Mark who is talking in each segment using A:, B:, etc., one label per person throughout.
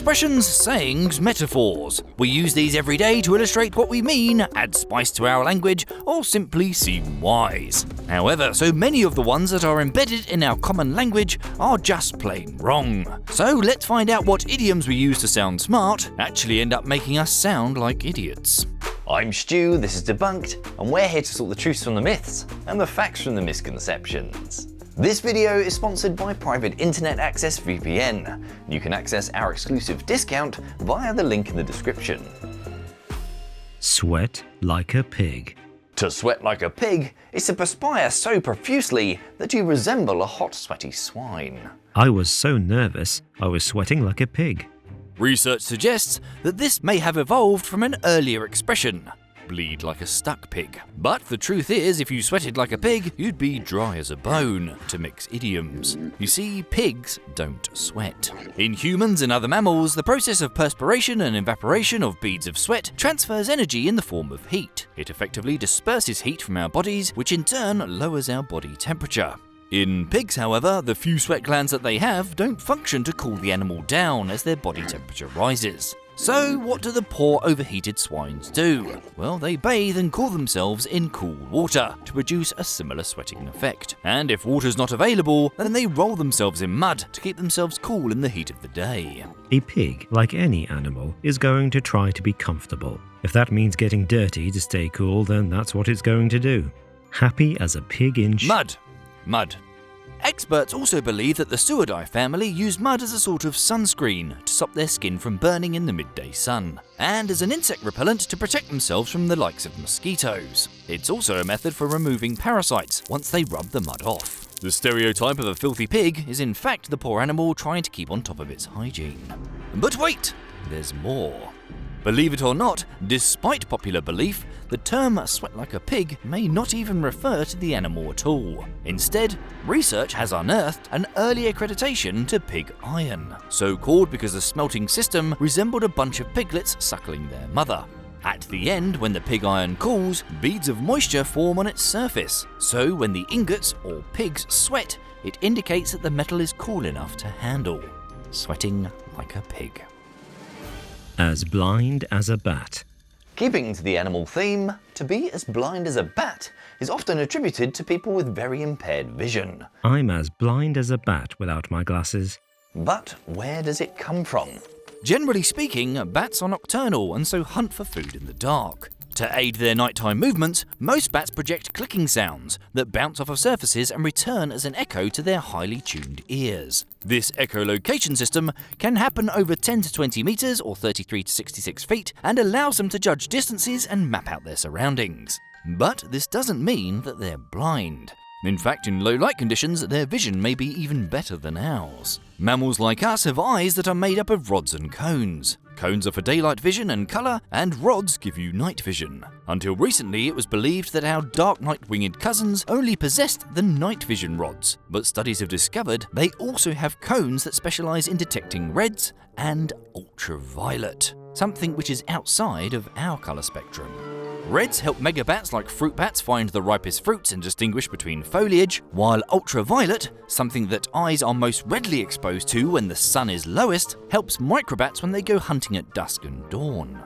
A: Expressions, sayings, metaphors. We use these every day to illustrate what we mean, add spice to our language, or simply seem wise. However, so many of the ones that are embedded in our common language are just plain wrong. So let's find out what idioms we use to sound smart actually end up making us sound like idiots.
B: I'm Stu, this is Debunked, and we're here to sort the truths from the myths and the facts from the misconceptions. This video is sponsored by Private Internet Access VPN. You can access our exclusive discount via the link in the description.
C: Sweat like a pig.
B: To sweat like a pig is to perspire so profusely that you resemble a hot, sweaty swine.
C: I was so nervous, I was sweating like a pig.
A: Research suggests that this may have evolved from an earlier expression, bleed like a stuck pig. But the truth is, if you sweated like a pig, you'd be dry as a bone, to mix idioms. You see, pigs don't sweat. In humans and other mammals, the process of perspiration and evaporation of beads of sweat transfers energy in the form of heat. It effectively disperses heat from our bodies, which in turn lowers our body temperature. In pigs, however, the few sweat glands that they have don't function to cool the animal down as their body temperature rises. So what do the poor overheated swines do? Well, they bathe and cool themselves in cool water to produce a similar sweating effect. And if water's not available, then they roll themselves in mud to keep themselves cool in the heat of the day.
C: A pig, like any animal, is going to try to be comfortable. If that means getting dirty to stay cool, then that's what it's going to do. Happy as a pig in
A: Mud. Experts also believe that the Suidae family use mud as a sort of sunscreen to stop their skin from burning in the midday sun, and as an insect repellent to protect themselves from the likes of mosquitoes. It's also a method for removing parasites once they rub the mud off. The stereotype of a filthy pig is in fact the poor animal trying to keep on top of its hygiene. But wait, there's more. Believe it or not, despite popular belief, the term sweat like a pig may not even refer to the animal at all. Instead, research has unearthed an early accreditation to pig iron, so called because the smelting system resembled a bunch of piglets suckling their mother. At the end, when the pig iron cools, beads of moisture form on its surface, so when the ingots or pigs sweat, it indicates that the metal is cool enough to handle. Sweating like a pig.
C: As blind as a bat.
B: Keeping to the animal theme, to be as blind as a bat is often attributed to people with very impaired vision.
C: I'm as blind as a bat without my glasses.
B: But where does it come from?
A: Generally speaking, bats are nocturnal and so hunt for food in the dark. To aid their nighttime movements, most bats project clicking sounds that bounce off of surfaces and return as an echo to their highly tuned ears. This echolocation system can happen over 10 to 20 meters or 33 to 66 feet and allows them to judge distances and map out their surroundings. But this doesn't mean that they're blind. In fact, in low light conditions, their vision may be even better than ours. Mammals like us have eyes that are made up of rods and cones. Cones are for daylight vision and colour, and rods give you night vision. Until recently, it was believed that our dark night-winged cousins only possessed the night vision rods, but studies have discovered they also have cones that specialise in detecting reds and ultraviolet, something which is outside of our colour spectrum. Reds help megabats like fruit bats find the ripest fruits and distinguish between foliage, while ultraviolet, something that eyes are most readily exposed to when the sun is lowest, helps microbats when they go hunting at dusk and dawn.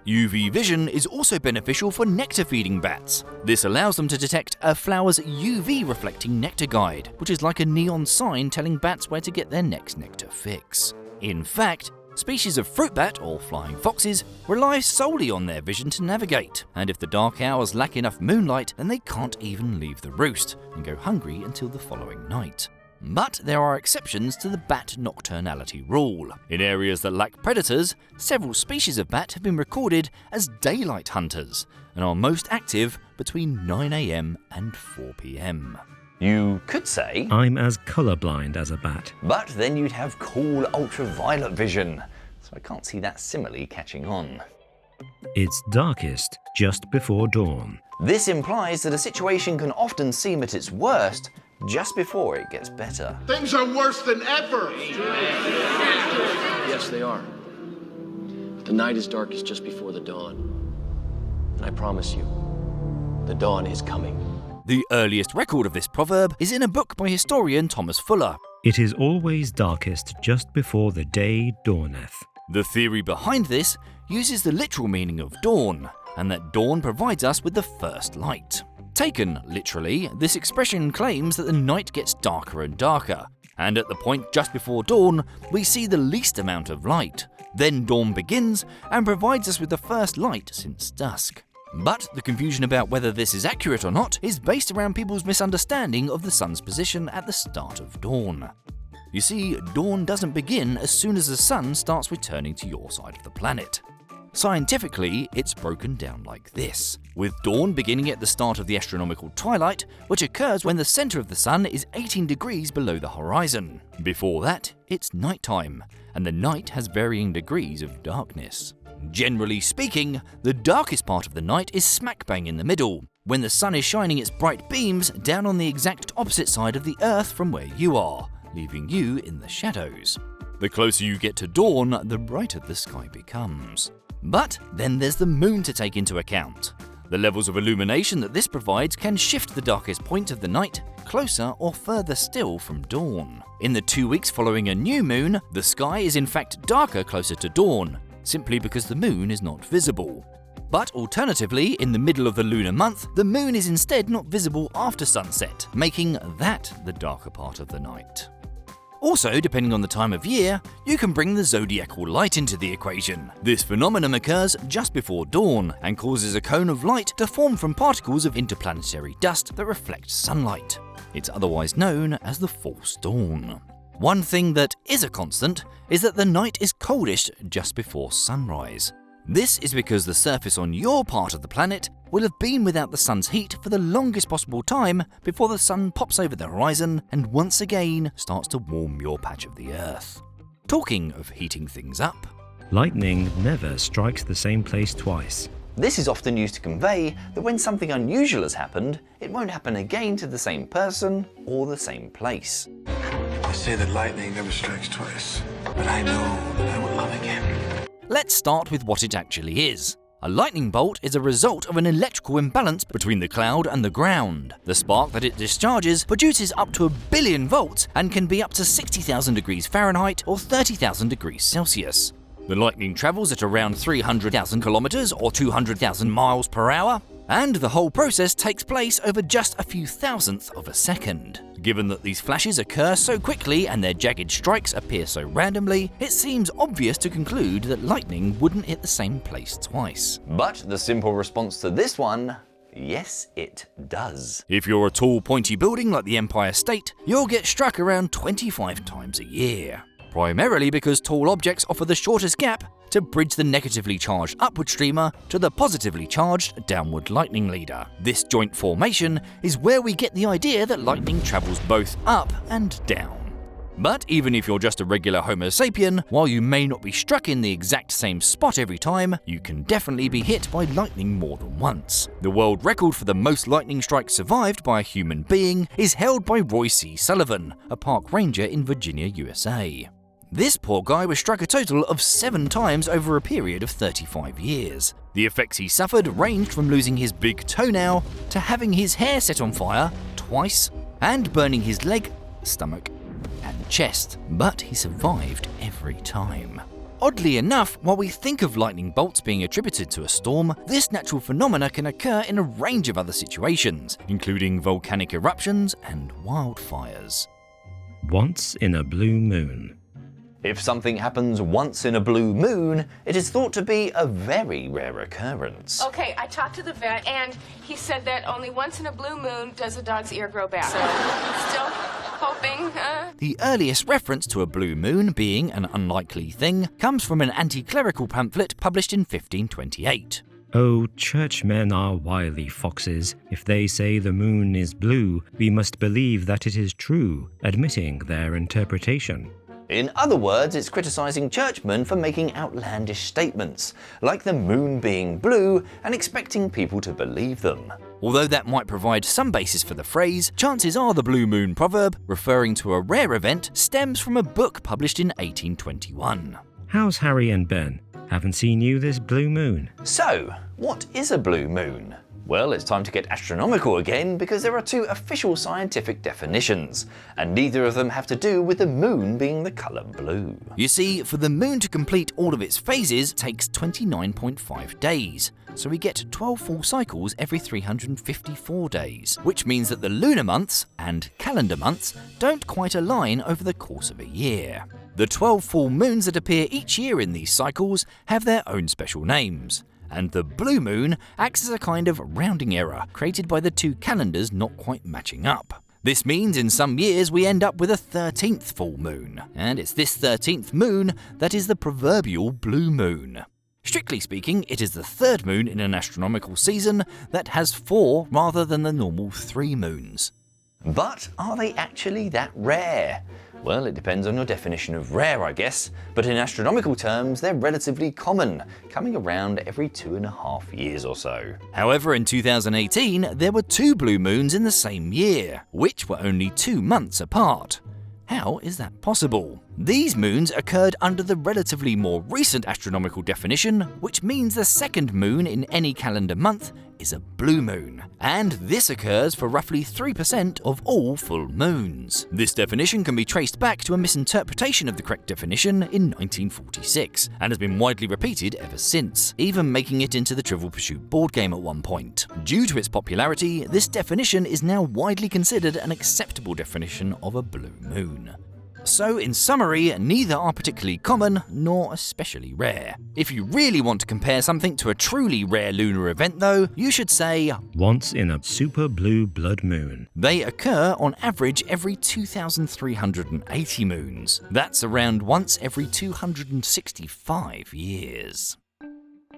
A: UV vision is also beneficial for nectar-feeding bats. This allows them to detect a flower's UV-reflecting nectar guide, which is like a neon sign telling bats where to get their next nectar fix. In fact, species of fruit bat, or flying foxes, rely solely on their vision to navigate, and if the dark hours lack enough moonlight, then they can't even leave the roost and go hungry until the following night. But there are exceptions to the bat nocturnality rule. In areas that lack predators, several species of bat have been recorded as daylight hunters and are most active between 9 AM and 4 PM.
B: You could say,
C: I'm as colourblind as a bat.
B: but then you'd have cool ultraviolet vision, so I can't see that simile catching on.
C: It's darkest just before dawn.
B: This implies that a situation can often seem at its worst just before it gets better.
D: Things are worse than ever.
E: Yes, they are. But the night is darkest just before the dawn. And I promise you, the dawn is coming.
A: The earliest record of this proverb is in a book by historian Thomas Fuller.
C: It is always darkest just before the day dawneth.
A: The theory behind this uses the literal meaning of dawn, and that dawn provides us with the first light. Taken literally, this expression claims that the night gets darker and darker, and at the point just before dawn, we see the least amount of light. Then dawn begins and provides us with the first light since dusk. But the confusion about whether this is accurate or not is based around people's misunderstanding of the sun's position at the start of dawn. You see, dawn doesn't begin as soon as the sun starts returning to your side of the planet. Scientifically, it's broken down like this, with dawn beginning at the start of the astronomical twilight, which occurs when the center of the sun is 18 degrees below the horizon. Before that, it's nighttime, and the night has varying degrees of darkness. Generally speaking, the darkest part of the night is smack bang in the middle, when the sun is shining its bright beams down on the exact opposite side of the Earth from where you are, leaving you in the shadows. The closer you get to dawn, the brighter the sky becomes. But then there's the moon to take into account. The levels of illumination that this provides can shift the darkest point of the night closer or further still from dawn. In the 2 weeks following a new moon, the sky is in fact darker closer to dawn, simply because the moon is not visible. But alternatively, in the middle of the lunar month, the moon is instead not visible after sunset, making that the darker part of the night. Also, depending on the time of year, you can bring the zodiacal light into the equation. This phenomenon occurs just before dawn and causes a cone of light to form from particles of interplanetary dust that reflect sunlight. It's otherwise known as the false dawn. One thing that is a constant is that the night is coldest just before sunrise. This is because the surface on your part of the planet will have been without the sun's heat for the longest possible time before the sun pops over the horizon and once again starts to warm your patch of the Earth. Talking of heating things up,
C: Lightning never strikes the same place twice.
B: This is often used to convey that when something unusual has happened, it won't happen again to the same person or the same place.
F: They say that lightning never strikes twice, but I know that I will love again.
A: let's start with what it actually is. A lightning bolt is a result of an electrical imbalance between the cloud and the ground. The spark that it discharges produces up to 1 billion volts and can be up to 60,000 degrees Fahrenheit or 30,000 degrees Celsius. The lightning travels at around 300,000 kilometers or 200,000 miles per hour, and the whole process takes place over just a few thousandths of a second. Given that these flashes occur so quickly and their jagged strikes appear so randomly, it seems obvious to conclude that lightning wouldn't hit the same place twice.
B: But the simple response to this one, yes, it does.
A: If you're a tall, pointy building like the Empire State, you'll get struck around 25 times a year. Primarily because tall objects offer the shortest gap to bridge the negatively charged upward streamer to the positively charged downward lightning leader. This joint formation is where we get the idea that lightning travels both up and down. But even if you're just a regular Homo sapien, while you may not be struck in the exact same spot every time, you can definitely be hit by lightning more than once. The world record for the most lightning strikes survived by a human being is held by Roy C. Sullivan, a park ranger in Virginia, USA. This poor guy was struck a total of 7 times over a period of 35 years. The effects he suffered ranged from losing his big toenail to having his hair set on fire twice and burning his leg, stomach, and chest, but he survived every time. Oddly enough, while we think of lightning bolts being attributed to a storm, this natural phenomena can occur in a range of other situations, including volcanic eruptions and wildfires.
C: Once in a blue moon.
B: If something happens once in a blue moon, it is thought to be a very rare occurrence.
G: Okay, I talked to the vet, and he said that only once in a blue moon does a dog's ear grow back. So, still hoping,
A: The earliest reference to a blue moon being an unlikely thing comes from an anti-clerical pamphlet published in 1528.
C: Oh, churchmen are wily foxes. If they say the moon is blue, we must believe that it is true, admitting their interpretation.
B: In other words, it's criticising churchmen for making outlandish statements, like the moon being blue, and expecting people to believe them.
A: Although that might provide some basis for the phrase, chances are the blue moon proverb, referring to a rare event, stems from a book published in 1821.
C: How's Harry and Ben? Haven't seen you this blue moon.
B: So, what is a blue moon? Well, it's time to get astronomical again because there are two official scientific definitions, and neither of them have to do with the moon being the colour blue.
A: You see, for the moon to complete all of its phases takes 29.5 days. So we get 12 full cycles every 354 days, which means that the lunar months and calendar months don't quite align over the course of a year. The 12 full moons that appear each year in these cycles have their own special names, and the blue moon acts as a kind of rounding error created by the two calendars not quite matching up. This means in some years we end up with a 13th full moon, and it's this 13th moon that is the proverbial blue moon. Strictly speaking, it is the third moon in an astronomical season that has 4 rather than the normal 3 moons.
B: But are they actually that rare? Well, it depends on your definition of rare, I guess, but in astronomical terms, they're relatively common, coming around every 2.5 years or so.
A: However, in 2018, there were 2 blue moons in the same year, which were only 2 months apart. How is that possible? These moons occurred under the relatively more recent astronomical definition, which means the second moon in any calendar month is a blue moon, and this occurs for roughly 3% of all full moons. This definition can be traced back to a misinterpretation of the correct definition in 1946, and has been widely repeated ever since, even making it into the Trivial Pursuit board game at one point. Due to its popularity, this definition is now widely considered an acceptable definition of a blue moon. So, in summary, neither are particularly common nor especially rare. If you really want to compare something to a truly rare lunar event though, you should say
C: Once in a super blue blood moon.
A: they occur on average every 2,380 moons. That's around once every 265 years.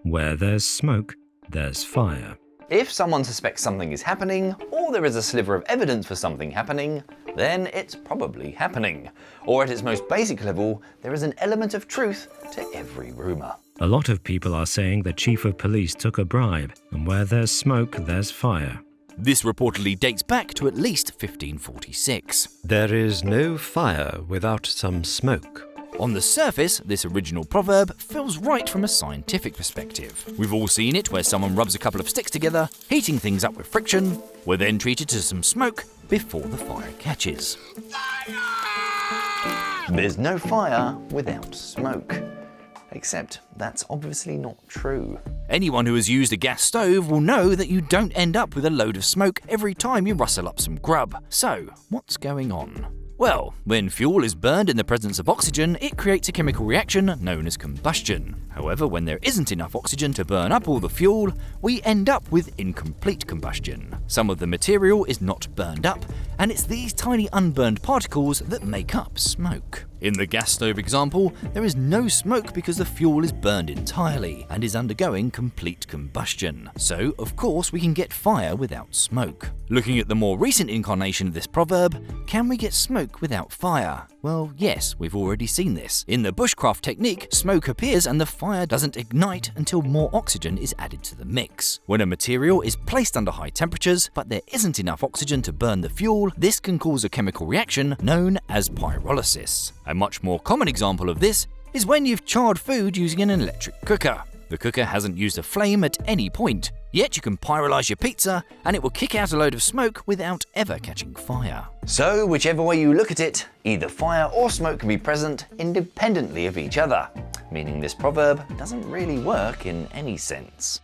C: Where there's smoke, there's fire.
B: If someone suspects something is happening, or there is a sliver of evidence for something happening, then it's probably happening. Or at its most basic level, there is an element of truth to every rumour.
C: A lot of people are saying the chief of police took a bribe, and where there's smoke, there's fire.
A: This reportedly dates back to at least 1546.
H: There is no fire without some smoke.
A: On the surface, this original proverb feels right from a scientific perspective. We've all seen it where someone rubs a couple of sticks together, heating things up with friction, we're then treated to some smoke before the fire catches.
B: There's no fire without smoke. Except that's obviously not true.
A: Anyone who has used a gas stove will know that you don't end up with a load of smoke every time you rustle up some grub. So, what's going on? Well, when fuel is burned in the presence of oxygen, it creates a chemical reaction known as combustion. However, when there isn't enough oxygen to burn up all the fuel, we end up with incomplete combustion. Some of the material is not burned up, and it's these tiny unburned particles that make up smoke. In the gas stove example, there is no smoke because the fuel is burned entirely and is undergoing complete combustion. So, of course, we can get fire without smoke. Looking at the more recent incarnation of this proverb, can we get smoke without fire? Well, yes, we've already seen this. In the bushcraft technique, smoke appears and the fire doesn't ignite until more oxygen is added to the mix. When a material is placed under high temperatures, but there isn't enough oxygen to burn the fuel, this can cause a chemical reaction known as pyrolysis. A much more common example of this is when you've charred food using an electric cooker. The cooker hasn't used a flame at any point, yet you can pyrolyze your pizza and it will kick out a load of smoke without ever catching fire.
B: So, whichever way you look at it, either fire or smoke can be present independently of each other, meaning this proverb doesn't really work in any sense.